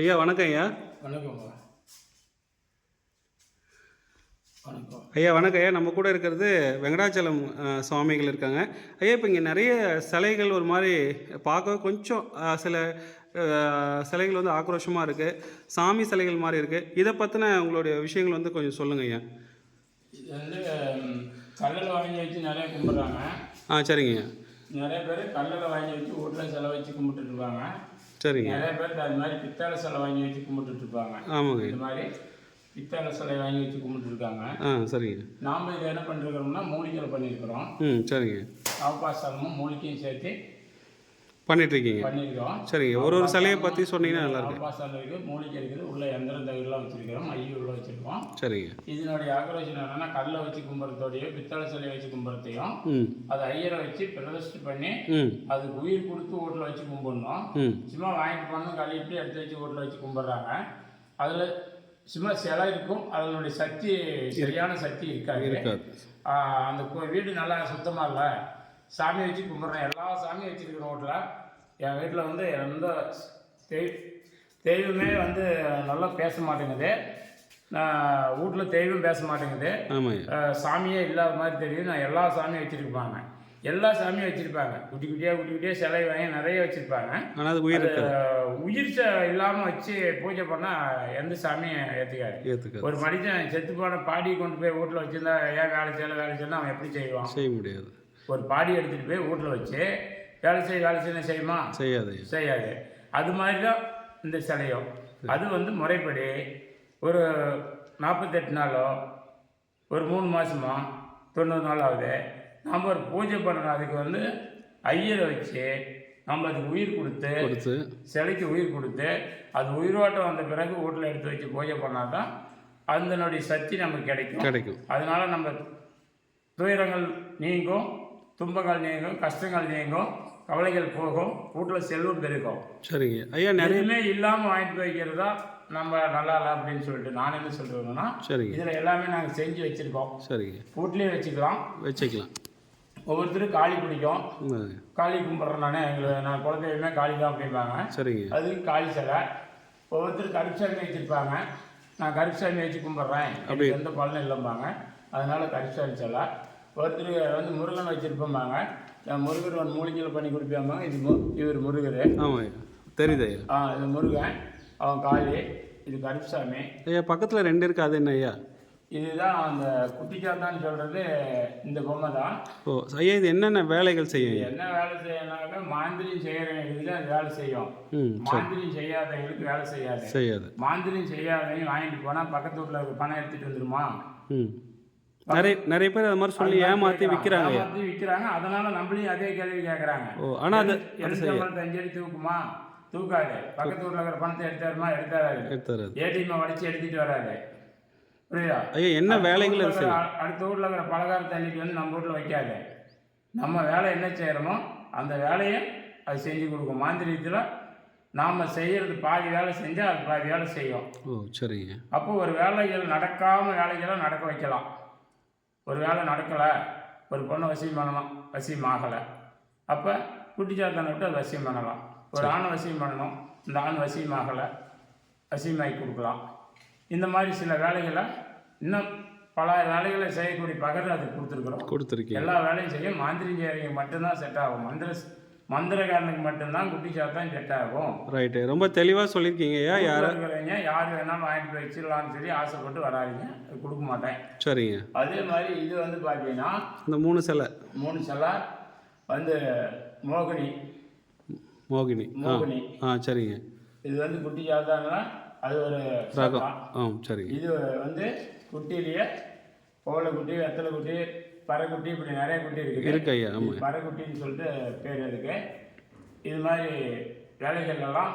ஐயா வணக்கம் ஐயா. வணக்கம்ப்பா. வணக்கம் ஐயா வணக்கம் ஐயா. நம்ம கூட இருக்கிறது வெங்கடாச்சலம் சுவாமிகள் இருக்காங்க. ஐயா இப்போ இங்கே நிறைய சிலைகள் ஒரு மாதிரி பார்க்க கொஞ்சம் சில சிலைகள் வந்து ஆக்ரோஷமாக இருக்குது, சாமி சிலைகள் மாதிரி இருக்குது. இதை பற்றின உங்களுடைய விஷயங்கள் வந்து கொஞ்சம் சொல்லுங்கள் ஐயா. இது வந்து கல்லில் வாங்கி வச்சு நிறைய கும்பிட்றாங்க. சரிங்க ஐயா. நிறைய பேர் கல்லில் வாங்கி வச்சு வீட்டில் சிலை வச்சு கும்பிட்டுட்டு இருப்பாங்க. சரிங்க. நிறைய பேர் அது மாதிரி பித்தளை சிலை வாங்கி வச்சு கும்பிட்டுட்டு இருப்பாங்க. ஆமாங்க. இது மாதிரி பித்தளை சிலை வாங்கி வச்சு கும்பிட்டு இருக்காங்க. சரிங்க. நாம் இதை என்ன பண்ணிருக்கிறோம்னா மூலிகையில் பண்ணியிருக்கிறோம். சரிங்க. அவபாசமும் மூலிகையும் சேர்த்து பண்ணிட்டுருக்கீங்க. பண்ணியிருக்கோம். சரிங்க. ஒரு சிலையை பற்றி சொன்னீங்கன்னா நல்லாயிருக்கும். அவபாசம் இருக்குது, மூலிகை இருக்குது, உள்ள எந்திரம் தகுதியெல்லாம் வச்சுருக்கிறோம், ஐயோ உள்ள வச்சுருக்கோம். சரிங்க. இதனுடைய ஆக்ரோஷம் என்னன்னா கல்லை வச்சு கும்புறதோடையும் பித்தளை சிலையை வச்சு கும்புறதையும் அதை ஐயரை வச்சு பிரதிஷ்டை பண்ணி அதுக்கு உயிர் கொடுத்து வீட்டில் வச்சு கும்பிடணும். சும்மா வாங்கிட்டு போனோம் கழுவிட்டு எடுத்து வச்சு வீட்டில் வச்சு கும்பிட்றாங்க. அதில் சும்மா சிலை இருக்கும், அதனுடைய சக்தி சரியான சக்தி இருக்காது. அந்த வீடு நல்லா சுத்தமாக இல்லை, சாமி வச்சு கும்பிட்றேன், எல்லா சாமியும் வச்சுருக்கிற வீட்டில். என் வீட்டில் வந்து எந்த தெய்வமே வந்து நல்லா பேச மாட்டேங்குது, வீட்டில் தெய்வம் பேச மாட்டேங்குது, சாமியே இல்லாத மாதிரி தெரியுது. நான் எல்லா சாமியும் வச்சுருப்பாங்க, எல்லா சாமியும் வச்சுருப்பாங்க, குட்டி குட்டியாக சிலை வாங்கி நிறைய வச்சுருப்பாங்க. ஆனால் உயிர் இல்லாமல் வச்சு பூஜை பண்ணால் எந்த சாமியும் ஏற்றுக்காது. ஒரு மனிதன் செத்து போன பாடியை கொண்டு போய் வீட்டில் வச்சுருந்தா ஏன் வேலை செய்யலாம் அவன் எப்படி செய்வான்? செய்ய முடியாது. ஒரு பாடி எடுத்துகிட்டு போய் வீட்டில் வச்சு வேலை செய்ய செய்யுமா? செய்யாது. அது மாதிரி தான் இந்த சிலையும். அது வந்து முறைப்படி ஒரு 48 நாளோ ஒரு 3 மாதமோ 90 நாள் ஆகுது, நம்ம ஒரு பூஜை பண்ணணும். அதுக்கு வந்து ஐயரை வச்சு நம்ம அதுக்கு உயிர் கொடுத்து சிலைக்கு உயிர் கொடுத்து அது உயிரோட்டம் வந்த பிறகு வீட்டில் எடுத்து வச்சு பூஜை பண்ணால் தான் அதனுடைய சக்தி நமக்கு கிடைக்கும். அதனால நம்ம துயரங்கள் நீங்கும், துன்பங்கள் நீங்கும், கஷ்டங்கள் நீங்கும், கவலைகள் போகும், வீட்டில் செல்வம் பெருகும். சரிங்க ஐயா. நிறையமே இல்லாமல் வாங்கிட்டு வைக்கிறதா நம்ம நல்லா இல்லை அப்படின்னு சொல்லிட்டு நான் என்ன சொல்கிறேன்னா, இதில் எல்லாமே நாங்கள் செஞ்சு வச்சுருக்கோம். சரிங்க. வீட்லேயே வச்சுக்கலாம். ஒவ்வொருத்தரும் காளி பிடிக்கும், காளி கும்பிட்றேன் நான் குழந்தையுமே காளி தான் அப்படிம்பாங்க. சரிங்க. அது காளி சிலை. ஒவ்வொருத்தரும் கருப்புசாமி வச்சுருப்பாங்க, நான் கருப்புசாமி வச்சு கும்பிட்றேன், அப்படி எந்த பலனும் இல்லைம்பாங்க, அதனால் கருப்புசாமி சிலை. ஒருத்தர் வந்து முருகன் வச்சுருப்பாங்க, முருகர் வந்து மூலிகையில் பண்ணி கொடுப்பாங்க. இவர் முருகர். ஆமாம் தெரியுது. இது முருகன், அவன் காளி, இது கருப்புசாமி. ஐயா பக்கத்தில் 2 இருக்குது, அது என்ன ஐயா? இதுதான் அந்த குட்டிச்சாத்தான்னு சொல்கிறது, இந்த பொம்மை தான். ஐயா இது என்னென்ன வேலைகள் செய்யும்? என்ன வேலை செய்யணும்னாக்க மாந்திரியம் செய்கிறவங்களுக்கு தான் வேலை செய்யும், மாந்திரியம் செய்யாதவங்களுக்கு வேலை செய்யாது. மாந்திரியம் செய்யாதவங்க வாங்கிட்டு போனால் பக்கத்து வீட்டில் பணம் எடுத்துகிட்டு வந்துடுமா? நிறைய பேர் அது மாதிரி சொல்லி ஏமாற்றி விற்கிறாங்க. அதனால நம்மளையும் அதே கேள்வி கேட்குறாங்க. ஆனால் அது 5 அடி தூக்குமா? தூக்காது. பக்கத்து ஊரில் இருக்கிற பணத்தை எடுத்தாருமா? எடுத்தாரு. ஏடிஎம் வடிச்சு எடுத்துட்டு வராது. புரியுதா? ஐயா என்ன வேலைகள் அடுத்த வீட்டில் இருக்கிற பலகாரம் தள்ளிட்டு வந்து நம்ம வீட்டில் வைக்காது. நம்ம வேலை என்ன செய்கிறோமோ அந்த வேலையை அது செஞ்சு கொடுக்கும். மாந்திரியத்தில் நாம் செய்கிறது பாதி வேலை செஞ்சால் அது பாதி வேலை செய்யும். சரிங்க. அப்போ ஒரு வேலைகள் நடக்காமல் வேலைகளை நடக்க வைக்கலாம். ஒரு வேலை நடக்கலை, ஒரு பொண்ணை வசியம் பண்ணலாம், வசியம் ஆகலை, அப்போ குட்டிச்சாத்தானை விட்டு அது வசியம் பண்ணலாம். ஒரு ஆணை வசியம் பண்ணணும், இந்த ஆண் வசியம் ஆகலை, வசியமாகி கொடுக்கலாம். இந்த மாதிரி சில வேலைகளை இன்னும் பல வேலைகளை செய்யக்கூடிய பகர் அது கொடுத்துருக்கோம். எல்லா வேலையும் செய்யும். மாந்திரியம் செய்யறவங்க மட்டும்தான் செட் ஆகும். மந்திரக்காரனுக்கு மட்டும்தான் குட்டிச்சாத்தான் செட் ஆகும். ரைட்டு. ரொம்ப தெளிவாக சொல்லியிருக்கீங்க. யார் இருக்கிறவங்க யார் வேணாலும் வாங்கிட்டு போய் வச்சிடலான்னு சொல்லி ஆசைப்பட்டு வராதிங்க, கொடுக்க மாட்டேன். சரிங்க. அதே மாதிரி இது வந்து பார்த்தீங்கன்னா இந்த 3 சிலை வந்து மோகினி. சரிங்க. இது வந்து குட்டிச்சாத்தான்னா அது ஒரு ரகம். சரி. இது வந்து குட்டிலேயே கோலை குட்டி, வெத்தலை குட்டி, பறைக்குட்டி, இப்படி நிறைய குட்டி இருக்கு ஐயா. பறைக்குட்டின்னு சொல்லிட்டு பேர் இருக்கு. இது மாதிரி வேலைகள் எல்லாம்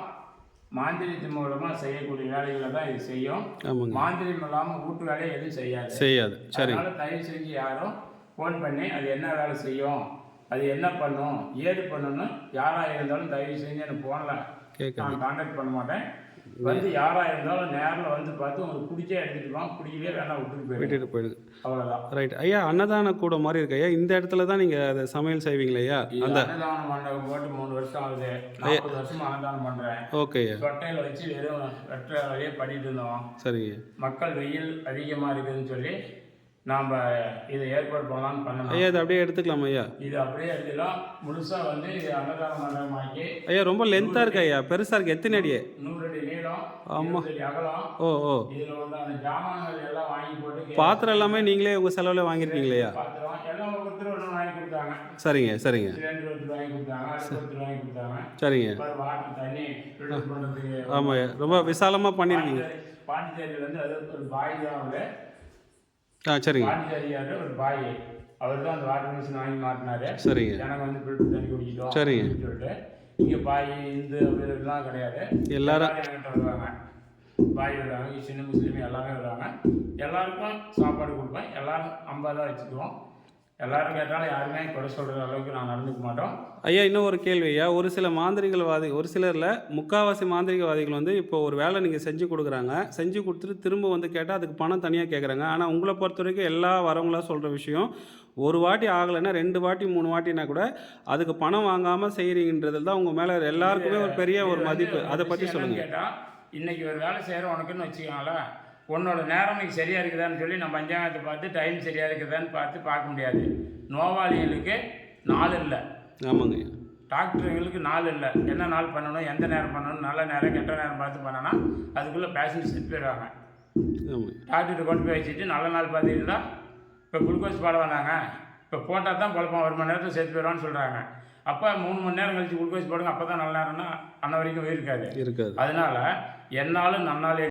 மாந்திரியத்தின் மூலமாக செய்யக்கூடிய வேலைகளை தான் இது செய்யும். மாந்திரியம் இல்லாமல் வீட்டு வேலையை எதுவும் செய்யாது. அதனால தயவு செஞ்சு யாரும் ஃபோன் பண்ணி அது என்ன வேலை செய்யும், அது என்ன பண்ணும், ஏது பண்ணணும், யாராக இருந்தாலும் தயவு செஞ்சு எனக்கு ஃபோனில் நான் கான்டாக்ட் பண்ண மாட்டேன். வந்து யாராக இருந்தாலும் நேரில் வந்து பார்த்து உங்களுக்கு பிடிச்சே எடுத்துகிட்டு வாங்க, பிடிக்கவே வேணாம் விட்டுட்டு போயிடுது. அவ்வளோதான். ரைட் ஐயா. அன்னதான கூட மாதிரி இருக்கு ஐயா. இந்த இடத்துல தான் நீங்கள் அதை சமையல் செய்வீங்களா ஐயா? அந்த அன்னதான மண்டபம் போட்டு 3 வருஷம் ஆகுது. 40 வருஷமா அன்னதானம் பண்ணுறேன். ஓகே ஐயா. தொட்டையில் வச்சு வெறும் வெற்ற வழியே பண்ணிட்டு இருந்தோம். சரிங்க. மக்கள் வெயில் அதிகமாக இருக்குதுன்னு சொல்லி நாம் இதை ஏற்பாடு பண்ணலான்னு பண்ணலாம். ஐயா இதை அப்படியே எடுத்துக்கலாம் ஐயா. இது அப்படியே எடுத்துக்கலாம். முழுசாக வந்து இது அன்னதான மண்டபம் ஆக்கி ஐயா ரொம்ப லென்த்தாக இருக்கு ஐயா. பெருசாக இருக்குது. எத்தனை அடி? 100 அடி நீளம், ஆமாம். 20 அடி அகலம். ஓ ஓ. இதில் வந்து அந்த ஜாமான்கள் எல்லாம் வாங்கி போட்டு பாத்திரம் எல்லாமே நீங்களே உங்கள் செலவில் வாங்கியிருக்கீங்களா? பாத்திரம் எல்லாம் ஒருத்தர் ஒன்று வாங்கி கொடுத்தாங்க. சரிங்க சரிங்க. சிலிண்டர் ஒருத்தர் வாங்கி கொடுத்தாங்க, அடுப்பு ஒருத்தர் வாங்கி கொடுத்தாங்க. சரிங்க. அப்புறம் வாட்டர் தண்ணி ஃபில்டர் பண்ணுறதுக்கு. ஆமாம் ஐயா. ரொம்ப விசாலமாக பண்ணியிருக்கீங்க. பாண்டிச்சேரியில் வந்து அது ஒரு பாய் தான் வந்து சரிங்க. பாண்டிச்சேரியார் ஒரு பாய், அவர் தான் அந்த வாட்டர் மிஷின் வாங்கி மாட்டினாரு. சரிங்க. எனக்கு வந்து ஃபில்டர் தண்ணி குடிக்கிட்டோம் சரிங்க. சொல்லிட்டு இங்கே பாய் இந்து அப்படிலாம் கிடையாது. எல்லாரும் என்கிட்ட வருவாங்க. பாய் வருவாங்க, சின்ன முஸ்லீம் எல்லாமே வருவாங்க. எல்லாருக்கும் சாப்பாடு கொடுப்பேன். எல்லாரும் 50 வச்சுக்குவோம். எல்லாரும் கேட்டாலும் யாருமே குறை சொல்கிற அளவுக்கு நான் நடந்துக்க மாட்டோம். ஐயா இன்னும் ஒரு கேள்வி ஐயா. ஒரு சில மாந்திரிகவாதி, ஒரு சிலரில் முக்கால்வாசி மாந்திரிகவாதிகள் வந்து இப்போ ஒரு வேலை நீங்கள் செஞ்சு கொடுக்குறாங்க, செஞ்சு கொடுத்துட்டு திரும்ப வந்து கேட்டால் அதுக்கு பணம் தனியாக கேட்குறாங்க. ஆனால் உங்களை பொறுத்த வரைக்கும் எல்லா வரவங்களாம் சொல்கிற விஷயம், ஒரு வாட்டி ஆகலைன்னா 2 வாட்டி 3 வாட்டினா கூட அதுக்கு பணம் வாங்காமல் செய்கிறீங்கன்றதுல தான் உங்கள் மேலே எல்லாருக்குமே ஒரு பெரிய ஒரு மதிப்பு. அதை பற்றி சொல்லுங்கள். கேட்டால் இன்றைக்கி ஒரு வேலை செய்கிறோம் உனக்குன்னு வச்சுக்கோங்களேன், உன்னோட நேரம் இன்னைக்கு சரியாக இருக்குதான்னு சொல்லி நம்ம பஞ்சாங்கத்தை பார்த்து டைம் சரியாக இருக்குதான்னு பார்க்க முடியாது. நோவாளிகளுக்கு நாள் இல்லை. ஆமாங்க. டாக்டருங்களுக்கு நாள் இல்லை. என்ன நாள் பண்ணணும், எந்த நேரம் பண்ணணும், நல்ல நேரம் கெட்ட நேரம் பார்த்து பண்ணனா அதுக்குள்ளே பேஷண்ட் செத்து போயிடுவாங்க. டாக்டர்கிட்ட கொண்டு போய் வச்சுட்டு நல்ல நாள் பார்த்தீங்கன்னா இப்போ குளுக்கோஸ் போட வந்தாங்க, இப்போ போட்டால் தான் குழப்பம் 1 மணி நேரத்தில் செத்து போயிடுவான்னு சொல்கிறாங்க. அப்போ 3 மணி நேரம் கழிச்சு குளுக்கோஸ் போடுங்க, அப்போ தான் நல்ல நேரம்னா அன்ன வரைக்கும் இருக்காது. இருக்காது. அதனால என்னாலும் நன்னாலே